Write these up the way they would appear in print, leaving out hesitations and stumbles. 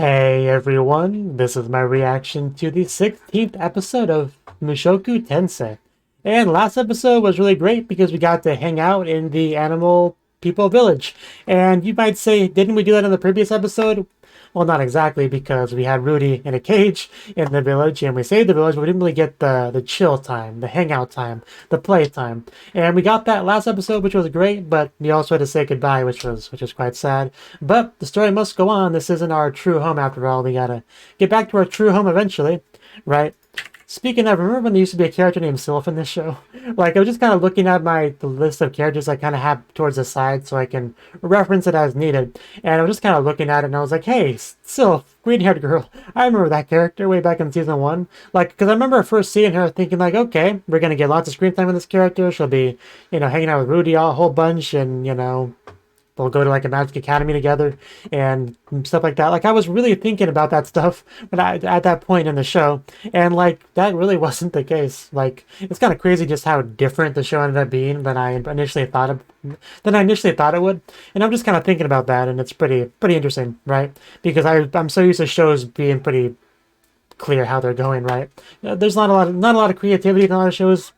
Hey everyone, this is my reaction to the 16th episode of Mushoku Tensei. And last episode was really great because we got to hang out in the animal people village. And you might say, didn't we do that in the previous episode? Well, not exactly, because we had Rudy in a cage in the village and we saved the village, but we didn't really get the chill time, the hangout time, the play time. And we got that last episode, which was great, but we also had to say goodbye, which was quite sad. But the story must go on. This isn't our true home after all. We gotta get back to our true home eventually, right? Speaking of, remember when there used to be a character named Sylph in this show? Like, I was just kind of looking at the list of characters I kind of have towards the side so I can reference it as needed. And I was just kind of looking at it and I was like, hey, Sylph, green-haired girl. I remember that character way back in season 1. Like, because I remember first seeing her thinking like, okay, we're going to get lots of screen time with this character. She'll be, hanging out with Rudy a whole bunch and, they'll go to like a magic academy together and stuff like that. Like I was really thinking about that stuff at that point in the show, and like that really wasn't the case. Like it's kind of crazy just how different the show ended up being than I initially thought it would. And I'm just kind of thinking about that, and it's pretty interesting, right? Because I'm so used to shows being pretty clear how they're going, right? There's not a lot of creativity in a lot of shows,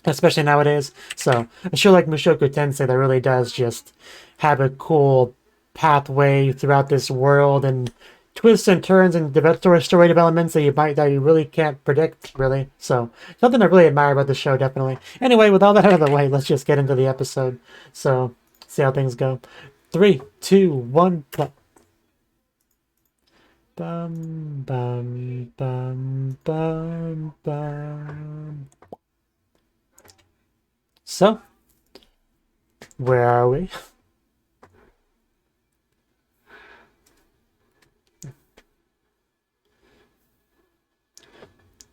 especially nowadays. So a show like Mushoku Tensei that really does just have a cool pathway throughout this world and twists and turns and story developments that you really can't predict, really. So something I really admire about the show, definitely. Anyway, with all that out of the way, let's just get into the episode. So see how things go. 3, 2, 1, play. Bum bum bum bum bum. So, where are we?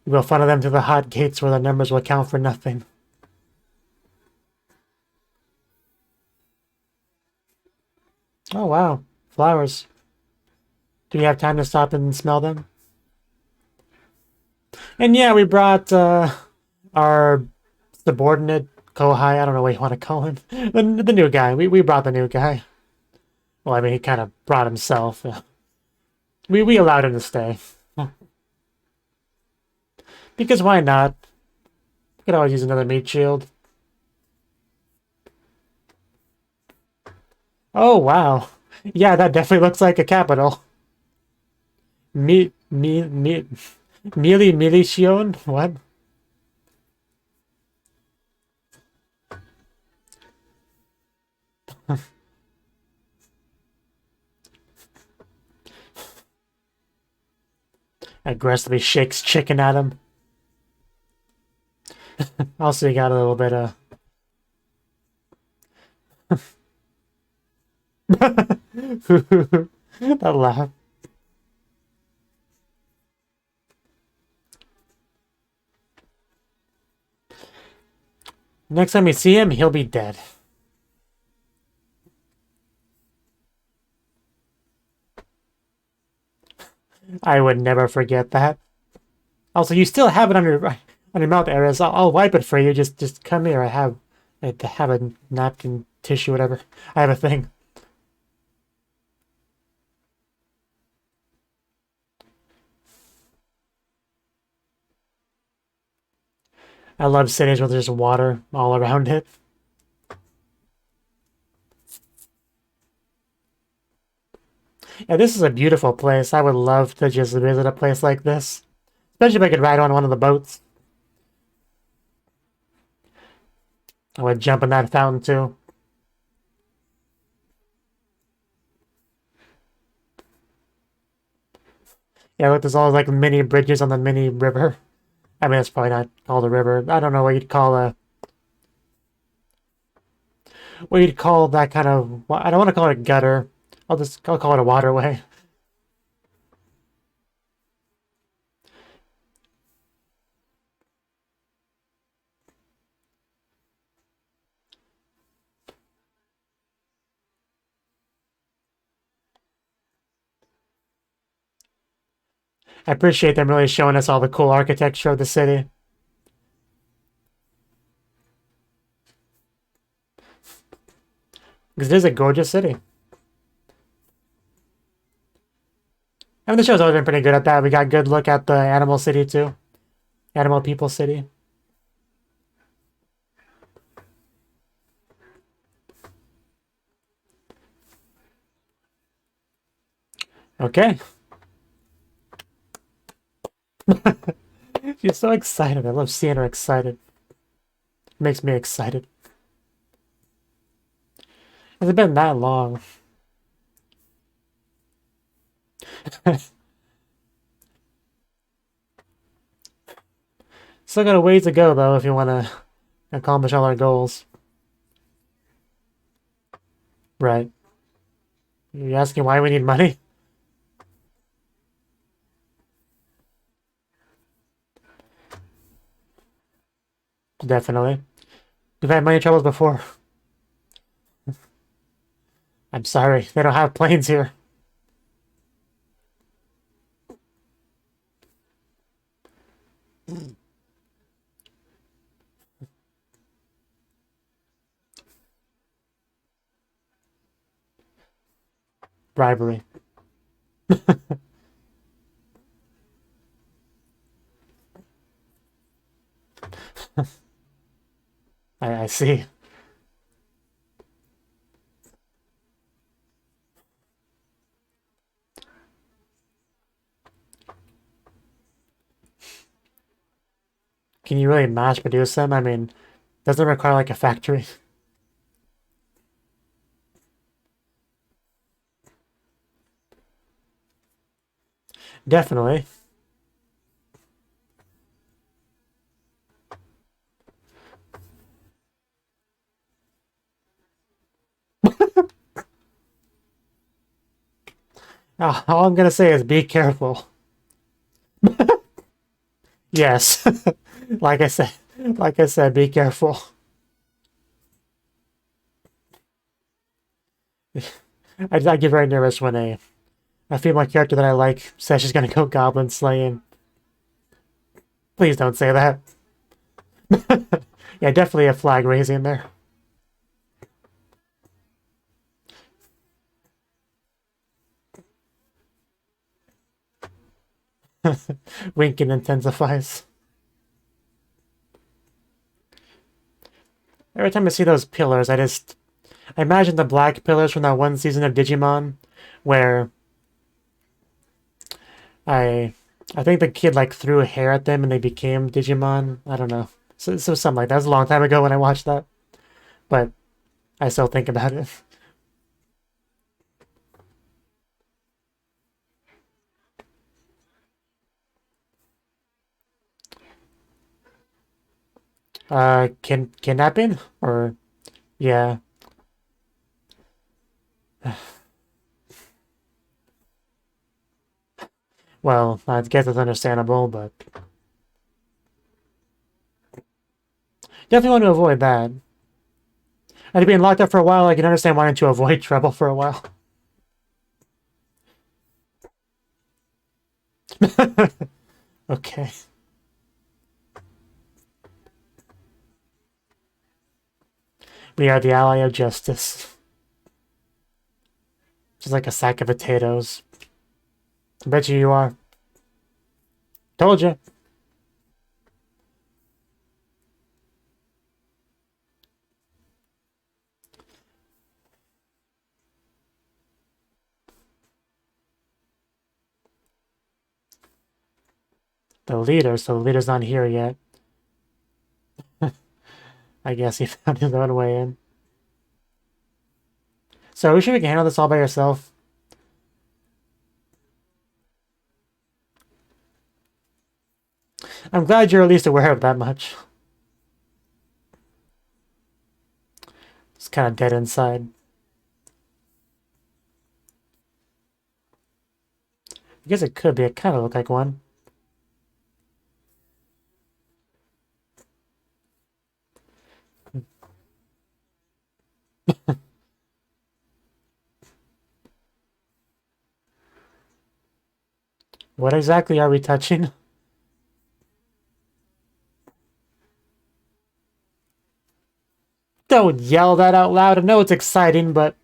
We'll funnel them to the hot gates where the numbers will count for nothing. Oh wow, flowers. Do we have time to stop and smell them? And yeah, we brought our subordinate Kohai. I don't know what you want to call him. The new guy. We brought the new guy. Well, I mean, he kind of brought himself. We allowed him to stay. Because why not? We could always use another meat shield. Oh, wow. Yeah, that definitely looks like a capital. Milition? What? Aggressively shakes chicken at him. Also, you got a little bit of... that laugh. Next time we see him, he'll be dead. I would never forget that. Also, you still have it on your mouth areas. I'll wipe it for you. Just come here. I have a napkin, tissue, whatever. I have a thing. I love cities where there's water all around it. Yeah, this is a beautiful place. I would love to just visit a place like this. Especially if I could ride on one of the boats. I would jump in that fountain too. Yeah, look, there's all like mini bridges on the mini river. I mean, it's probably not called a river. I don't know what you'd call that kind of. I don't want to call it a gutter. I'll call it a waterway. I appreciate them really showing us all the cool architecture of the city. Because it is a gorgeous city. I mean, the show's always been pretty good at that. We got good look at the Animal City, too. Animal People City. Okay. She's so excited. I love seeing her excited. Makes me excited. Has it been that long? Still got a ways to go, though, if you want to accomplish all our goals. Right. You're asking why we need money? Definitely. We've had money troubles before. I'm sorry. They don't have planes here. Bribery. I see. Can you really mass produce them? I mean, doesn't it require like a factory? Definitely. All I'm gonna say is be careful. Yes. like I said, be careful. I get very nervous when a female character that I like says she's gonna go goblin slaying. Please don't say that. Yeah, definitely a flag raising there. Winking intensifies. Every time I see those pillars, I imagine the black pillars from that one season of Digimon, where I think the kid like threw hair at them and they became Digimon. I don't know. So something like that. That was a long time ago when I watched that, but I still think about it. Kidnapping or yeah. Well, I guess it's understandable, but definitely want to avoid that. After being locked up for a while, I can understand wanting to avoid trouble for a while. Okay. We are the ally of justice. Just like a sack of potatoes. I bet you are. Told you. So the leader's not here yet. I guess he found his own way in. So we should handle this all by yourself. I'm glad you're at least aware of that much. It's kind of dead inside. I guess it could be. It kind of looked like one. What exactly are we touching? Don't yell that out loud. I know it's exciting, but...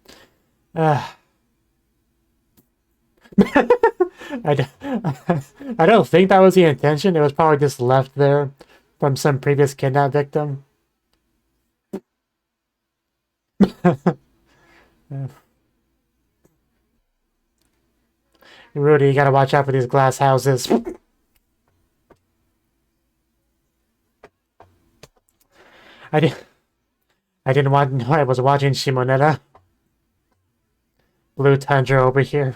I don't think that was the intention. It was probably just left there from some previous kidnap victim. Rudy, you gotta watch out for these glass houses. I did. I didn't want. No, I was watching Shimonetta. Blue Tundra over here.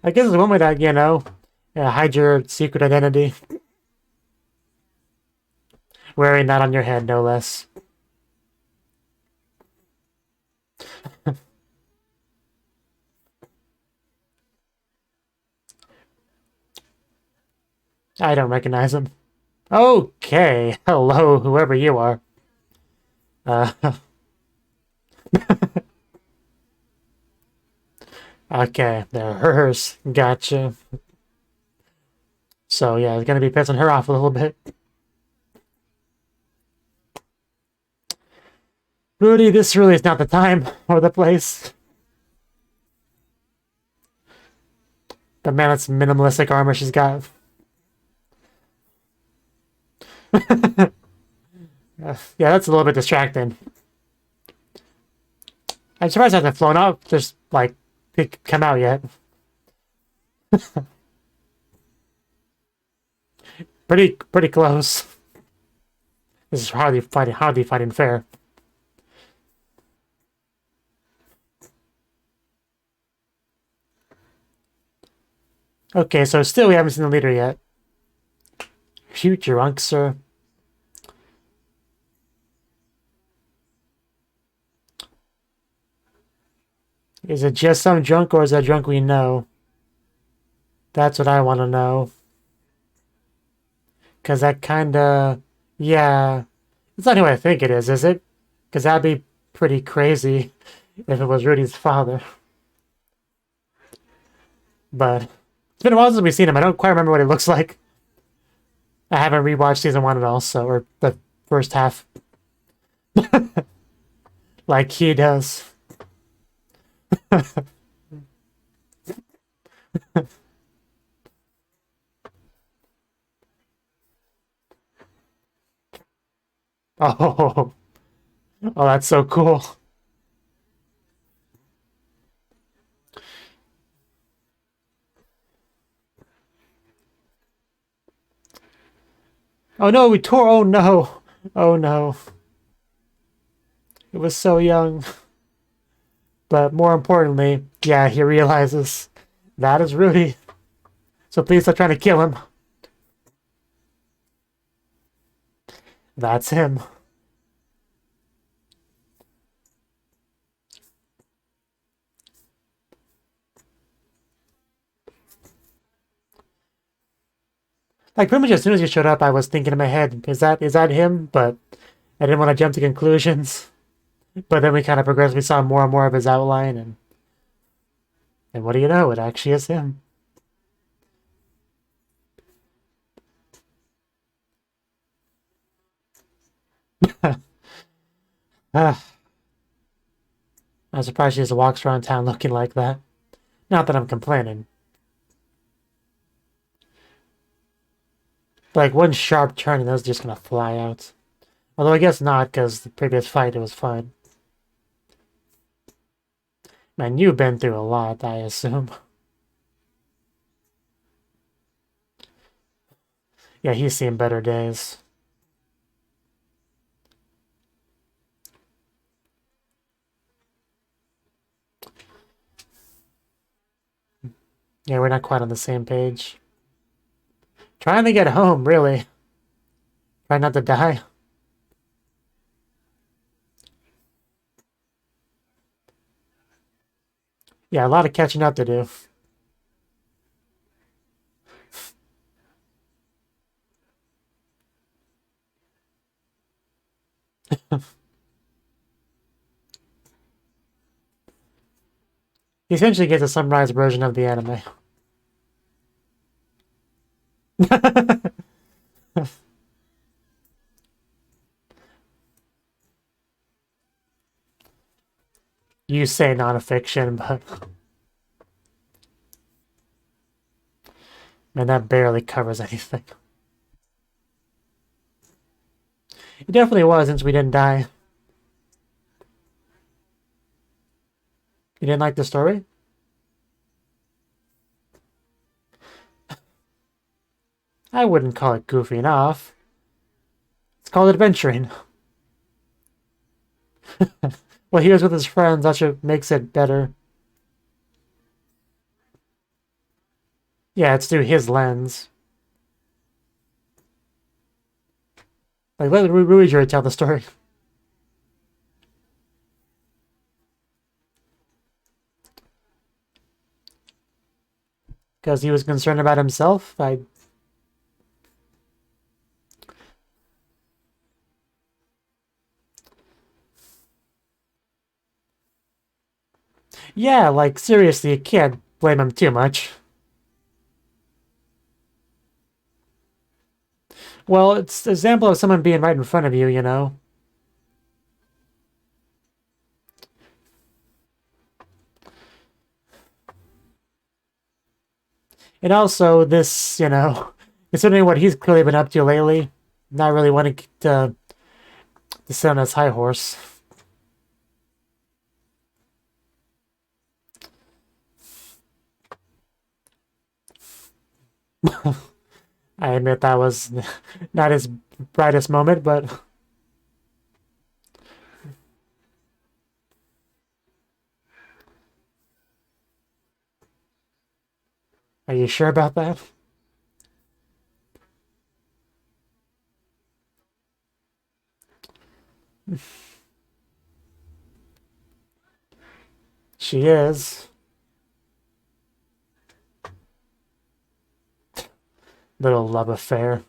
I guess it's one way that, you know, hide your secret identity. Wearing that on your head, no less. I don't recognize him. Okay, hello, whoever you are. Okay, they're hers. Gotcha. So yeah, it's gonna be pissing her off a little bit. Rudy, this really is not the time or the place. But man, that's minimalistic armor she's got. Yeah, that's a little bit distracting. I'm surprised it hasn't flown up. Just like it come out yet. pretty close. This is hardly fighting fair. Okay, so still we haven't seen the leader yet. Shoot, drunk, sir. Is it just some drunk, or is that drunk we know? That's what I want to know. Because that kinda... Yeah. It's not who I think it is it? Because that'd be pretty crazy if it was Rudy's father. But it's been a while since we've seen him. I don't quite remember what he looks like. I haven't rewatched season 1 at all, so... Or the first half. Like he does. Oh, that's so cool. Oh no, we tore. Oh no. Oh no. It was so young. But more importantly, yeah, he realizes that is Rudy. So please stop trying to kill him. That's him. Like pretty much as soon as you showed up, I was thinking in my head, is that him? But I didn't want to jump to conclusions. But then we kind of progressed. We saw more and more of his outline, and what do you know? It actually is him. I'm surprised she just walks around town looking like that. Not that I'm complaining. Like one sharp turn and those just gonna fly out. Although I guess not, because the previous fight it was fine. Man, you've been through a lot, I assume. Yeah, he's seen better days. Yeah, we're not quite on the same page. Trying to get home, really. Try not to die. Yeah, a lot of catching up to do. He essentially gets a summarized version of the anime. You say non-fiction, but Man, that barely covers anything. It definitely was since we didn't die. You didn't like the story? I wouldn't call it goofy enough. It's called adventuring. Well, he was with his friends, that's what makes it better. Yeah, it's through his lens. Like, let Ruijiro tell the story. Because he was concerned about himself? Yeah, like, seriously, you can't blame him too much. Well, it's an example of someone being right in front of you, you know? And also, this, you know, considering what he's clearly been up to lately, not really wanting to sit on his high horse. I admit that was not his brightest moment, but... Are you sure about that? She is. Little love affair.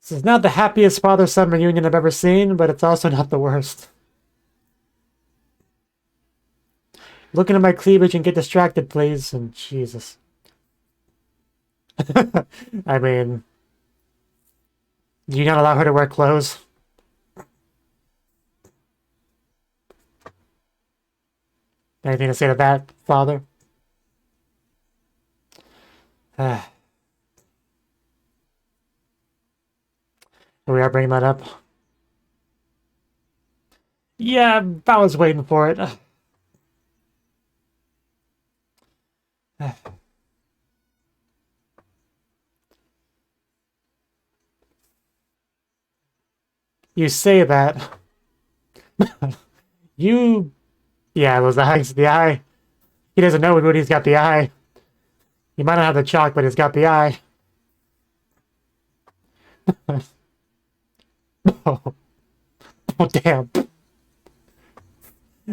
This is not the happiest father-son reunion I've ever seen, but it's also not the worst. Looking at my cleavage and get distracted, please. And Jesus. I mean, do you not allow her to wear clothes? Anything to say to that, father? Here we are bringing that up. Yeah, I was waiting for it. You say that. You... Yeah, those eyes. The eye. He doesn't know when he's got the eye. He might not have the chalk, but he's got the eye. Oh. Oh, damn.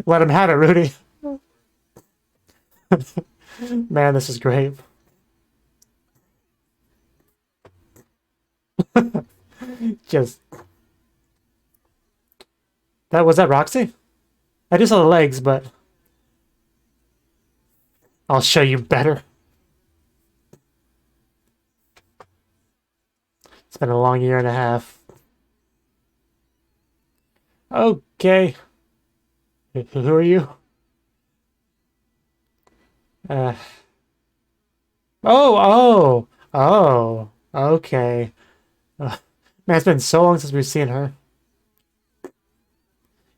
Let him have it, Rudy. Man, this is great. Just... Was that Roxy? I just saw the legs, but... I'll show you better. It's been a long year and a half. Okay. Who are you? Oh, okay. Man, it's been so long since we've seen her.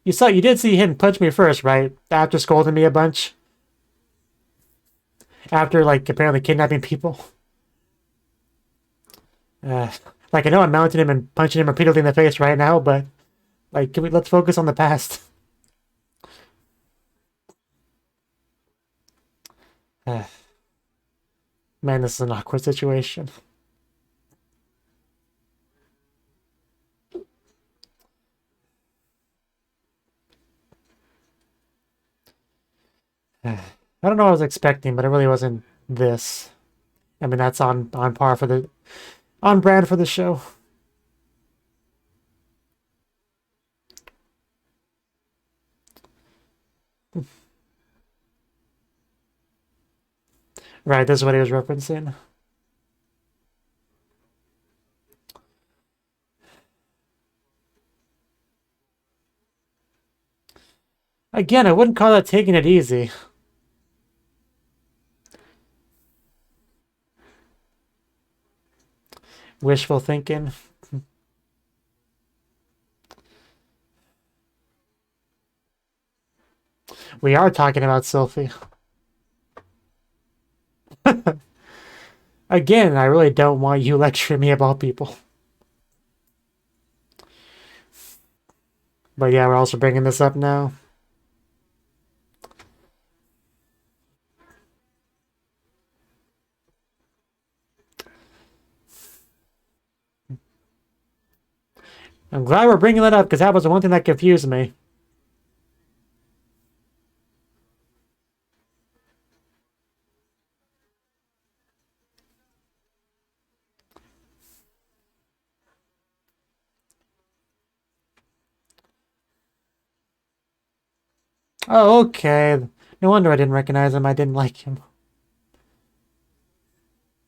You did see him punch me first, right? After scolding me a bunch? After, like, apparently kidnapping people? Like, I know I'm mounting him and punching him repeatedly in the face right now, but, like, let's focus on the past. Man, this is an awkward situation. I don't know what I was expecting, but it really wasn't this. I mean, that's on par for the... on brand for the show. Right, this is what he was referencing. Again, I wouldn't call that taking it easy. Wishful thinking. We are talking about Sylphie. Again, I really don't want you lecturing me about people. But yeah, we're also bringing this up now. I'm glad we're bringing that up, because that was the one thing that confused me. Oh, okay. No wonder I didn't recognize him. I didn't like him.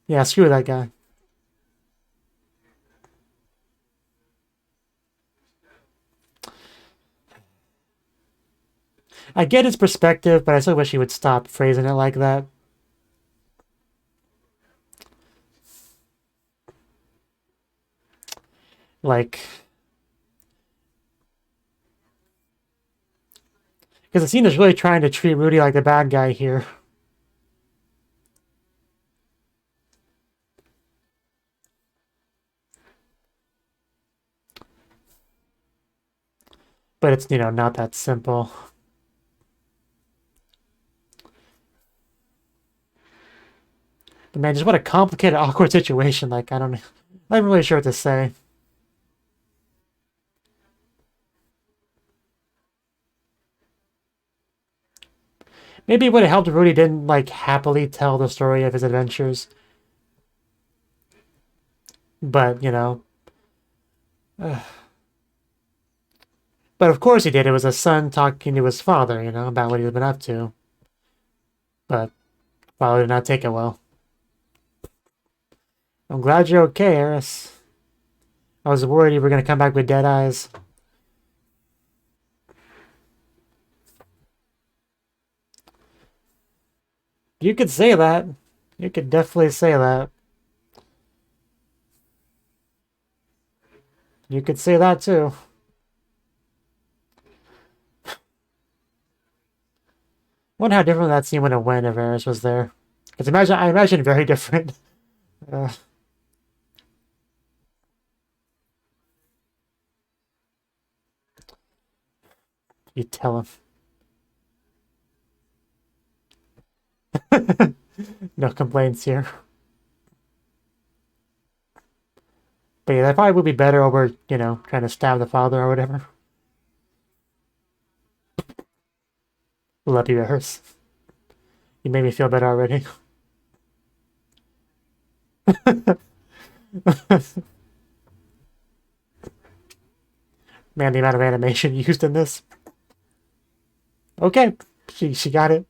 Yeah, screw that guy. I get his perspective, but I still wish he would stop phrasing it like that. Like... Because the scene is really trying to treat Rudy like the bad guy here. But it's, not that simple. But man, just what a complicated, awkward situation. Like, I'm not really sure what to say. Maybe it would have helped if Rudy didn't, like, happily tell the story of his adventures. But, But of course he did. It was a son talking to his father, about what he's been up to. But father did not take it well. I'm glad you're okay, Eris. I was worried you were going to come back with dead eyes. You could say that. You could definitely say that. You could say that too. Wonder how different that scene would have went if Eris was there. Because I imagine very different. You tell him. No complaints here. But yeah, that probably would be better over, trying to stab the father or whatever. Love you, Eris. You made me feel better already. Man, the amount of animation used in this. Okay, she got it.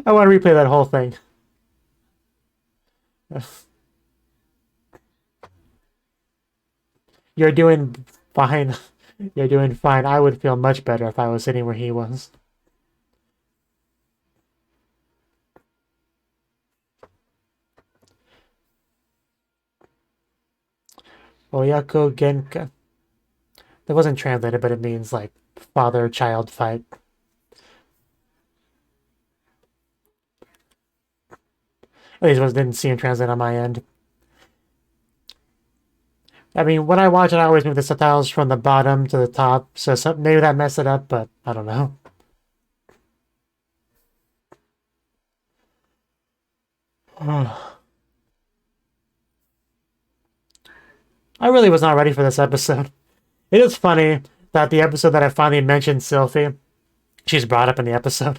I want to replay that whole thing. You're doing fine. You're doing fine. I would feel much better if I was sitting where he was. Oyako Genka. That wasn't translated, but it means, like, father-child fight. At least I didn't see him translate on my end. I mean, when I watch it, I always move the subtitles from the bottom to the top, so maybe that messed it up, but I don't know. I really was not ready for this episode. It is funny that the episode that I finally mentioned Sylphie, she's brought up in the episode.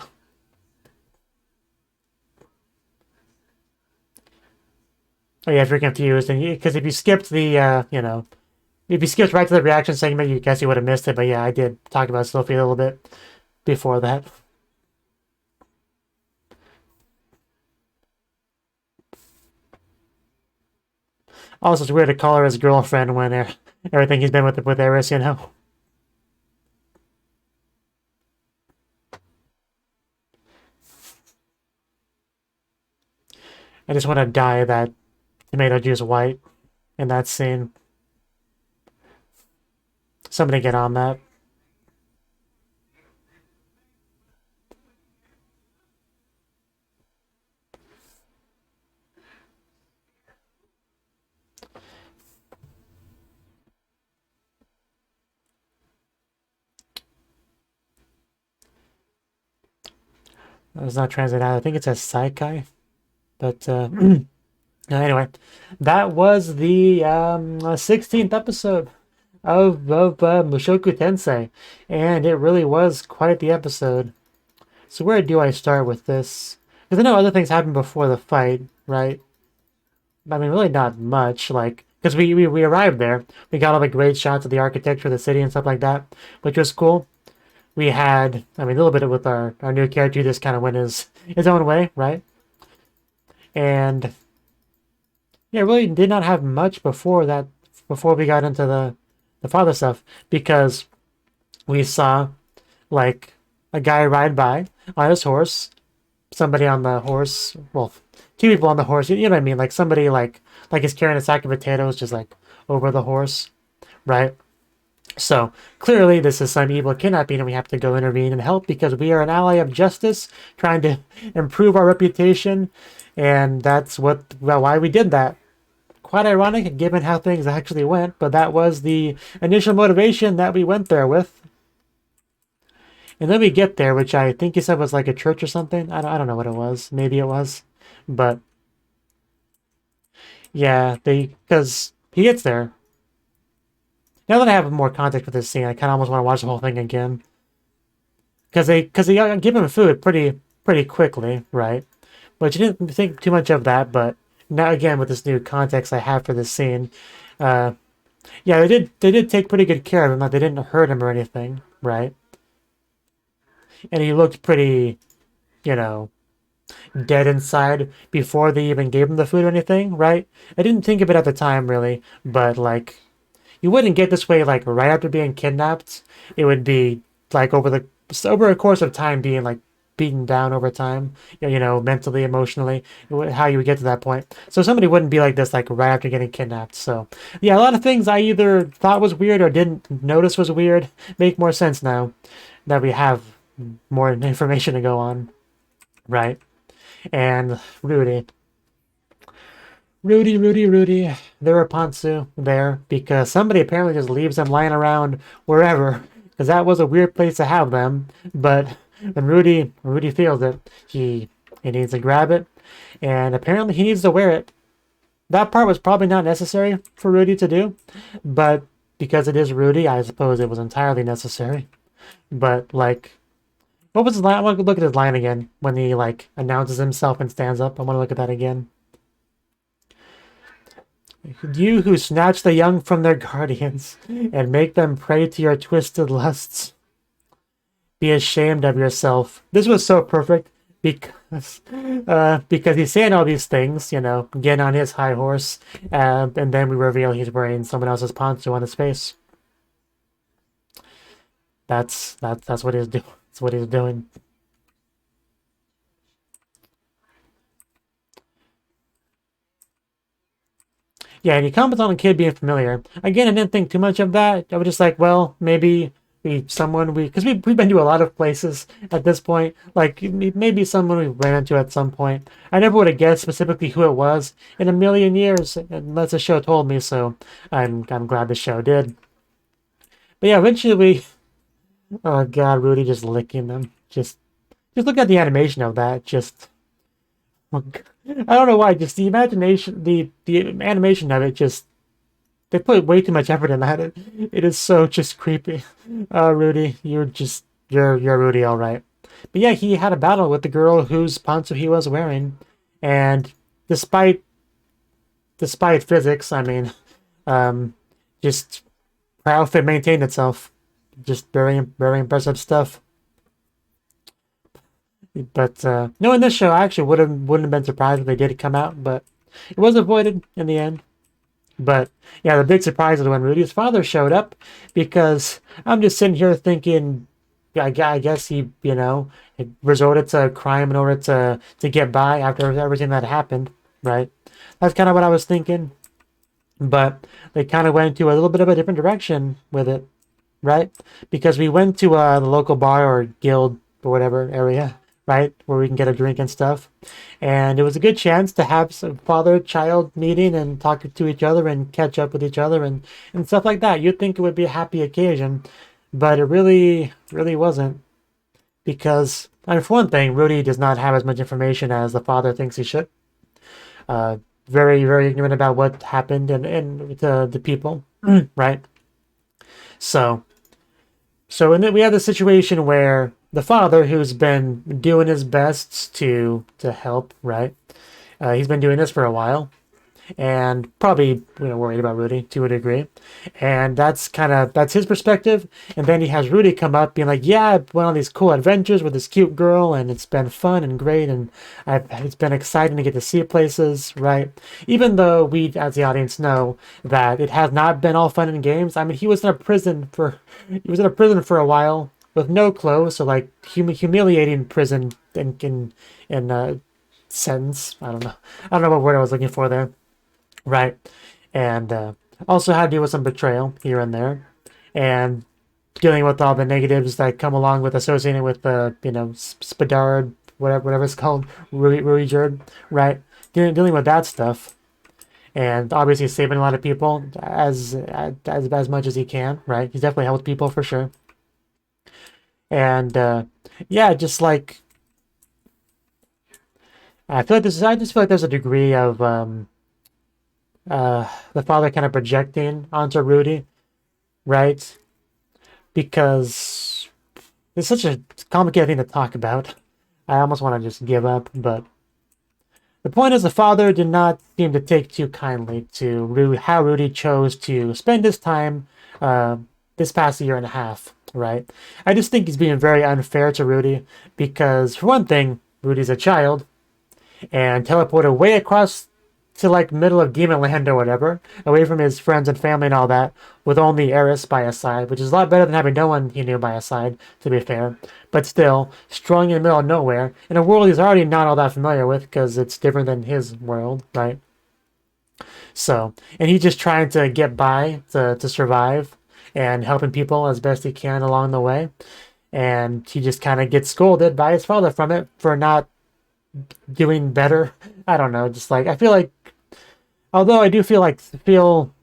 Oh yeah, if you're confused, and because if you skipped the, if you skipped right to the reaction segment, you guess you would have missed it. But yeah, I did talk about Sylphie a little bit before that. Also, it's weird to call her his girlfriend when everything he's been with Eris, I just want to dye that tomato juice white. in that scene. Somebody get on that. It's not translated out. I think it says Saikai. But anyway, that was the 16th episode of Mushoku Tensei. And it really was quite the episode. So where do I start with this? Because I know other things happened before the fight, right? I mean, really not much. Like, because we arrived there. We got all the great shots of the architecture of the city and stuff like that, which was cool. We had, I mean, a little bit with our new character who just kind of went his own way, right? And yeah, really did not have much before that, before we got into the father stuff, because we saw like a guy ride by on his horse, somebody on the horse, well, two people on the horse, you know what I mean? Like somebody like is carrying a sack of potatoes just like over the horse, right? So clearly this is some evil kidnapping and we have to go intervene and help because we are an ally of justice trying to improve our reputation, and that's why we did that. Quite ironic given how things actually went, but that was the initial motivation that we went there with. And then we get there, which I think you said was like a church or something. I don't know what it was. Maybe it was. But yeah, because he gets there. Now that I have more context with this scene, I kind of almost want to watch the whole thing again. Because they give him food pretty quickly, right? But you didn't think too much of that. But now again, with this new context I have for this scene, yeah, they did take pretty good care of him. Like they didn't hurt him or anything, right? And he looked pretty, you know, dead inside before they even gave him the food or anything, right? I didn't think of it at the time really, but like you wouldn't get this way like right after being kidnapped. It would be like over a course of time being like beaten down over time, you know, mentally, emotionally, how you would get to that point. So somebody wouldn't be like this like right after getting kidnapped. So yeah, a lot of things I either thought was weird or didn't notice was weird make more sense now that we have more information to go on, right? And Rudy, there were Pantsu there because somebody apparently just leaves them lying around wherever, because that was a weird place to have them. But when Rudy feels it, he needs to grab it, and apparently he needs to wear it. That part was probably not necessary for Rudy to do, but because it is Rudy, I suppose it was entirely necessary. But like, what was his line? I want to look at his line again when he like announces himself and stands up. I want to look at that again. You who snatch the young from their guardians and make them prey to your twisted lusts, be ashamed of yourself. This was so perfect because he's saying all these things, you know, getting on his high horse, and then we reveal he's wearing someone else's poncho on his face. That's what he's doing. That's what he's doing. Yeah, and he comments on the kid being familiar. Again, I didn't think too much of that. I was just like, well, maybe because we've been to a lot of places at this point. Like maybe someone we ran into at some point. I never would have guessed specifically who it was in a million years, unless the show told me. So I'm glad the show did. But yeah, eventually oh god, Rudy just licking them. Just look at the animation of that. Just I don't know why. Just the imagination, the animation of it. Just they put way too much effort in that. It is so just creepy. Rudy, you're Rudy, all right. But yeah, he had a battle with the girl whose poncho he was wearing, and despite physics, I mean, just her outfit maintained itself. Just very impressive stuff. But no, in this show, I actually wouldn't have been surprised if they did come out, but it was avoided in the end. But yeah, the big surprise is when Rudy's father showed up, because I'm just sitting here thinking, I guess he, you know, resorted to crime in order to get by after everything that happened, right? That's kind of what I was thinking. But they kind of went to a little bit of a different direction with it, right? Because we went to the local bar or guild or whatever area, right, where we can get a drink and stuff. And it was a good chance to have some father-child meeting and talk to each other and catch up with each other and stuff like that. You'd think it would be a happy occasion, but it really wasn't. Because, I mean, for one thing, Rudy does not have as much information as the father thinks he should. Very ignorant about what happened and the people, right? So and then we have the situation where the father, who's been doing his best to help, right? He's been doing this for a while, and probably worried about Rudy to a degree, and that's his perspective. And then he has Rudy come up being like, yeah, I went on these cool adventures with this cute girl, and it's been fun and great, and it's been exciting to get to see places, right? Even though we as the audience know that it has not been all fun and games. I mean, he was in a prison for a while with no clothes, so like humiliating prison in sentence. I don't know what word I was looking for there. Right. And also had to deal with some betrayal here and there. And dealing with all the negatives that come along with associating with the, Spadard, whatever it's called, Ruijerd, right? Dealing with that stuff. And obviously saving a lot of people as much as he can, right? He's definitely helped people for sure. And yeah, just like I just feel like there's a degree of the father kind of projecting onto Rudy, right? Because it's such a complicated thing to talk about. I almost want to just give up, but the point is the father did not seem to take too kindly to how Rudy chose to spend his time this past year and a half, right? I just think he's being very unfair to Rudy because, for one thing, Rudy's a child and teleported way across to like middle of Demon Land or whatever, away from his friends and family and all that, with only Eris by his side, which is a lot better than having no one he knew by his side, to be fair. But still, strolling in the middle of nowhere, in a world he's already not all that familiar with, because it's different than his world, right? So, and he's just trying to get by, to survive, and helping people as best he can along the way. And he just kind of gets scolded by his father from it for not doing better. I don't know, just like, I feel like, although I do feel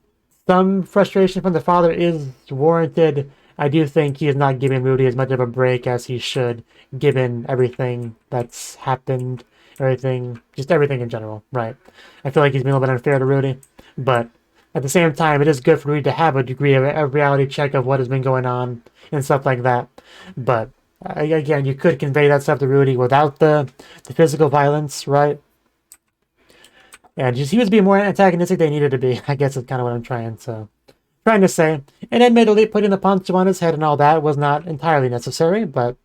some frustration from the father is warranted, I do think he is not giving Rudy as much of a break as he should, given everything that's happened, just everything in general, right? I feel like he's been a little bit unfair to Rudy, but at the same time, it is good for Rudy to have a degree of a reality check of what has been going on and stuff like that. But again, you could convey that stuff to Rudy without the physical violence, right? And just he was being more antagonistic than he needed to be. I guess that's kind of what I'm trying to say. And admittedly, putting the punch on his head and all that was not entirely necessary, but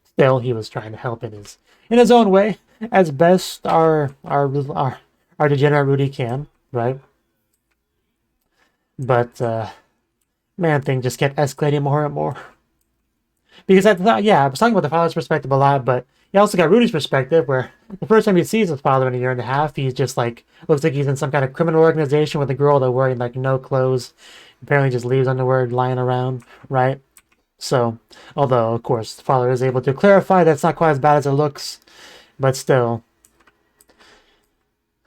still, he was trying to help in his own way, as best our degenerate Rudy can, right? But man, thing just kept escalating more and more. Because I was talking about the father's perspective a lot, but you also got Rudy's perspective, where the first time he sees his father in a year and a half, he's just like, looks like he's in some kind of criminal organization with a girl that wearing like no clothes, apparently just leaves underwear lying around, right? So, although of course the father is able to clarify that's not quite as bad as it looks, but still,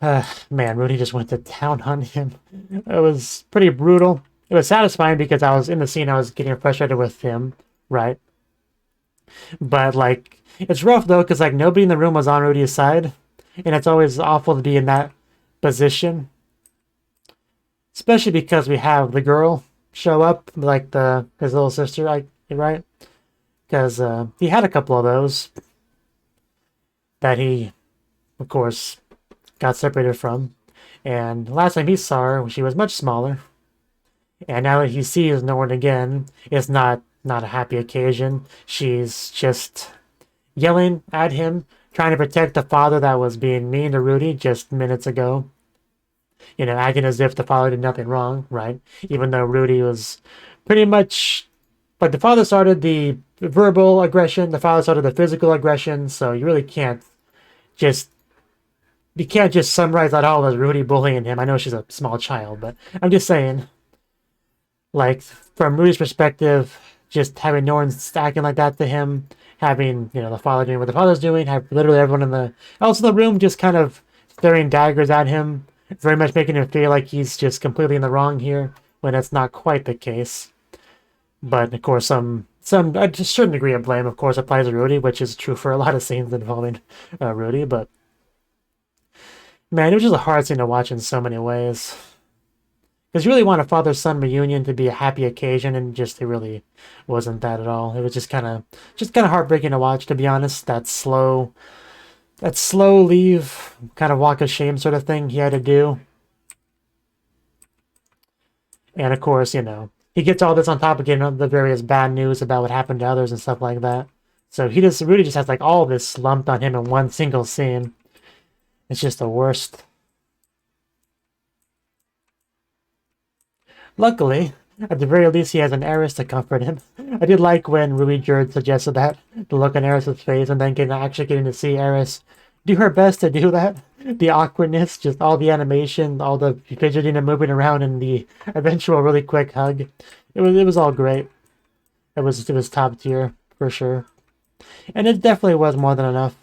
man, Rudy just went to town on him. It was pretty brutal. It was satisfying because I was in the scene, I was getting frustrated with him, right? But like, it's rough though, because like nobody in the room was on Rudy's side, and it's always awful to be in that position, especially because we have the girl show up, like his little sister, right? Because he had a couple of those that he, of course, got separated from, and last time he saw her, she was much smaller, and now that he sees no one again, it's not a happy occasion. She's just yelling at him, trying to protect the father that was being mean to Rudy just minutes ago. Acting as if the father did nothing wrong, right? Even though Rudy was pretty much, like, the father started the verbal aggression, the father started the physical aggression, so you really can't just you can't just summarize that all as Rudy bullying him. I know she's a small child, but I'm just saying, like, from Rudy's perspective, just having no one acting like that to him, having, the father doing what the father's doing, have literally everyone else in the room just kind of throwing daggers at him, very much making him feel like he's just completely in the wrong here, when that's not quite the case. But, of course, a certain degree of blame, of course, applies to Rudy, which is true for a lot of scenes involving Rudy, but man, it was just a hard scene to watch in so many ways. Because you really want a father-son reunion to be a happy occasion, and it really wasn't that at all. It was just kind of heartbreaking to watch, to be honest. That slow leave, kind of walk of shame sort of thing he had to do. And of course, he gets all this on top of getting the various bad news about what happened to others and stuff like that. So Rudy just has like all this lumped on him in one single scene. It's just the worst. Luckily, at the very least, he has an heiress to comfort him. I did like when Ruby Jerd suggested that, the look on Eris's face, and then actually getting to see Eris do her best to do that. The awkwardness, just all the animation, all the fidgeting and moving around, and the eventual really quick hug. It was all great. It was top tier for sure, and it definitely was more than enough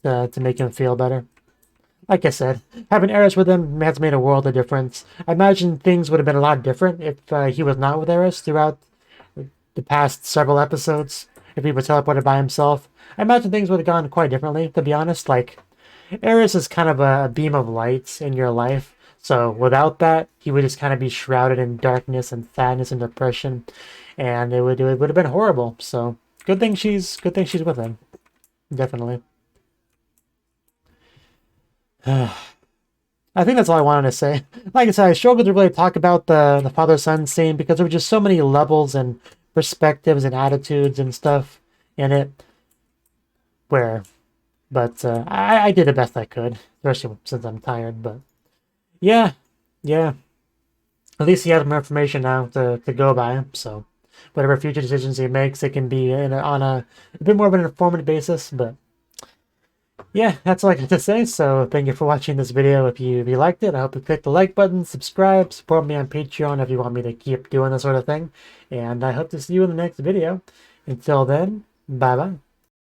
to make him feel better. Like I said, having Eris with him has made a world of difference. I imagine things would have been a lot different if he was not with Eris throughout the past several episodes. If he was teleported by himself, I imagine things would have gone quite differently, to be honest. Like, Eris is kind of a beam of light in your life, so without that, he would just kind of be shrouded in darkness and sadness and depression, and it would have been horrible. So good thing she's with him, definitely. I think that's all I wanted to say. Like I said, I struggled to really talk about the father-son scene because there were just so many levels and perspectives and attitudes and stuff in it. But I did the best I could, especially since I'm tired. But yeah. At least he has more information now to go by. So whatever future decisions he makes, it can be on a bit more of an informative basis. But yeah, that's all I got to say. So thank you for watching this video. If you liked it, I hope you click the like button, subscribe, support me on Patreon if you want me to keep doing this sort of thing. And I hope to see you in the next video. Until then, bye-bye.